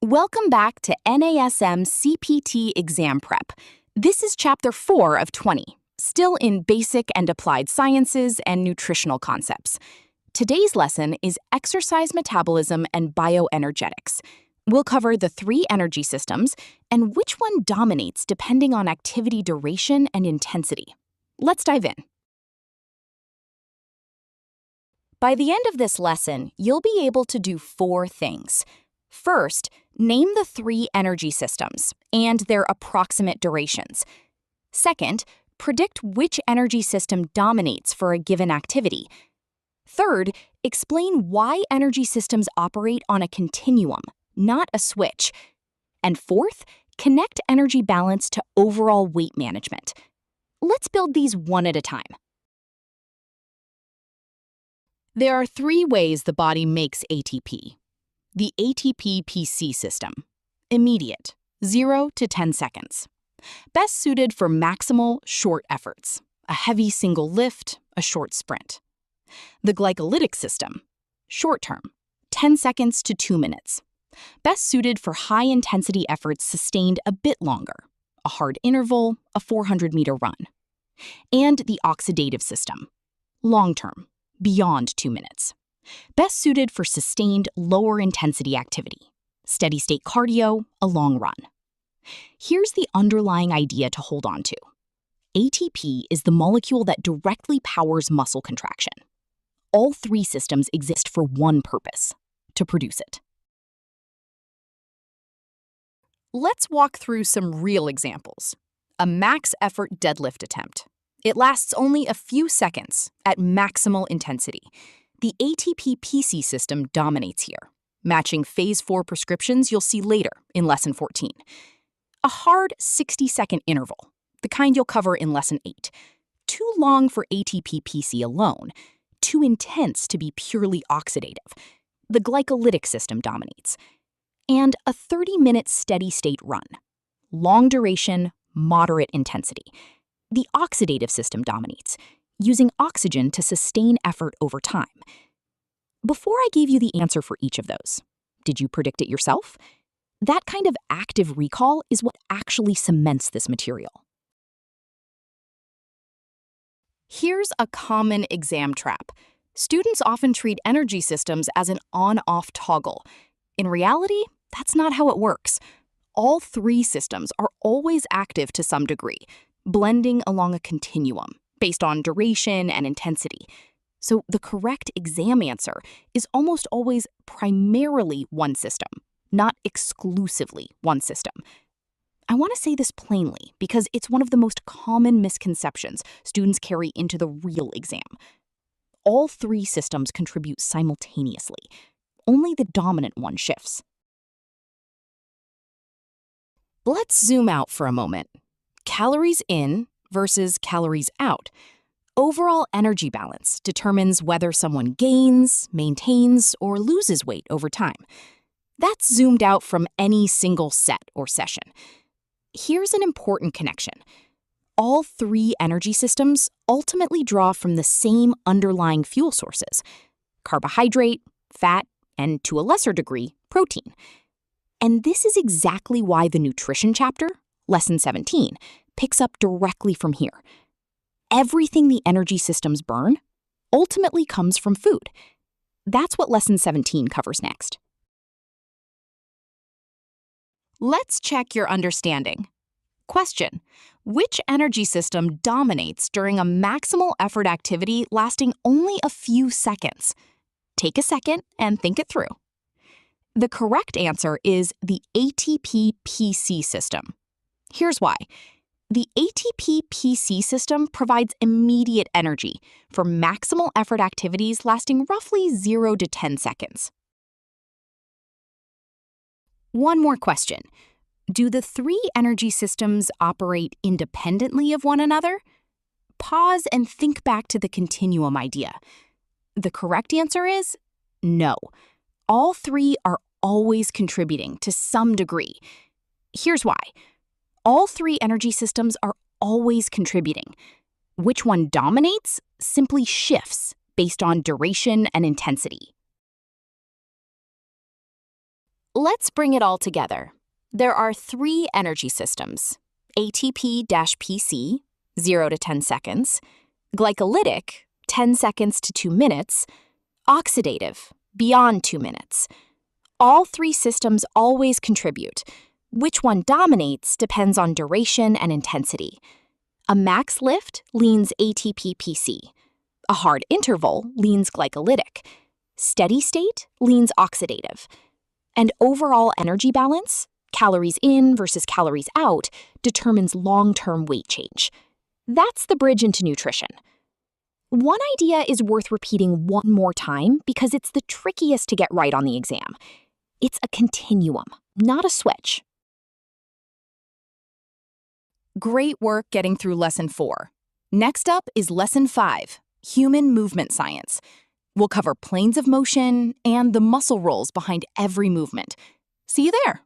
Welcome back to NASM CPT exam prep. This is Chapter 4 of 20, still in basic and applied sciences and nutritional concepts. Today's lesson is exercise metabolism and bioenergetics. We'll cover the three energy systems and which one dominates depending on activity duration and intensity. Let's dive in. By the end of this lesson, you'll be able to do four things. First, name the three energy systems and their approximate durations. Second, predict which energy system dominates for a given activity. Third, explain why energy systems operate on a continuum, not a switch. And fourth, connect energy balance to overall weight management. Let's build these one at a time. There are three ways the body makes ATP. The ATP-PC system. Immediate, 0 to 10 seconds. Best suited for maximal short efforts, a heavy single lift, a short sprint. The glycolytic system. Short term, 10 seconds to 2 minutes. Best suited for high-intensity efforts sustained a bit longer, a hard interval, a 400-meter run. And the oxidative system. Long term, beyond 2 minutes. Best suited for sustained lower-intensity activity, steady-state cardio, a long run. Here's the underlying idea to hold on to. ATP is the molecule that directly powers muscle contraction. All three systems exist for one purpose: to produce it. Let's walk through some real examples. A max-effort deadlift attempt. It lasts only a few seconds at maximal intensity. The ATP-PC system dominates here, matching Phase 4 prescriptions you'll see later in Lesson 14. A hard 60-second interval, the kind you'll cover in Lesson 8. Too long for ATP-PC alone, too intense to be purely oxidative. The glycolytic system dominates. And a 30-minute steady-state run. Long duration, moderate intensity. The oxidative system dominates, using oxygen to sustain effort over time. Before I gave you the answer for each of those, did you predict it yourself? That kind of active recall is what actually cements this material. Here's a common exam trap. Students often treat energy systems as an on-off toggle. In reality, that's not how it works. All three systems are always active to some degree, blending along a continuum based on duration and intensity. So the correct exam answer is almost always primarily one system, not exclusively one system. I want to say this plainly because it's one of the most common misconceptions students carry into the real exam. All three systems contribute simultaneously. Only the dominant one shifts. Let's zoom out for a moment. Calories in versus calories out. Overall energy balance determines whether someone gains, maintains, or loses weight over time. That's zoomed out from any single set or session. Here's an important connection. All three energy systems ultimately draw from the same underlying fuel sources: carbohydrate, fat, and to a lesser degree, protein. And this is exactly why the nutrition chapter, Lesson 17, picks up directly from here. Everything the energy systems burn ultimately comes from food. That's what Lesson 17 covers next. Let's check your understanding. Question: which energy system dominates during a maximal effort activity lasting only a few seconds? Take a second and think it through. The correct answer is the ATP-PC system. Here's why. The ATP-PC system provides immediate energy for maximal effort activities lasting roughly 0 to 10 seconds. One more question. Do the three energy systems operate independently of one another? Pause and think back to the continuum idea. The correct answer is no. All three are always contributing to some degree. Here's why. All three energy systems are always contributing. Which one dominates simply shifts based on duration and intensity. Let's bring it all together. There are three energy systems: ATP-PC, 0 to 10 seconds, glycolytic, 10 seconds to 2 minutes, oxidative, beyond 2 minutes. All three systems always contribute. Which one dominates depends on duration and intensity. A max lift leans ATP-PC. A hard interval leans glycolytic. Steady state leans oxidative. And overall energy balance, calories in versus calories out, determines long-term weight change. That's the bridge into nutrition. One idea is worth repeating one more time because it's the trickiest to get right on the exam. It's a continuum, not a switch. Great work getting through Lesson 4. Next up is Lesson 5, Human Movement Science. We'll cover planes of motion and the muscle rolls behind every movement. See you there!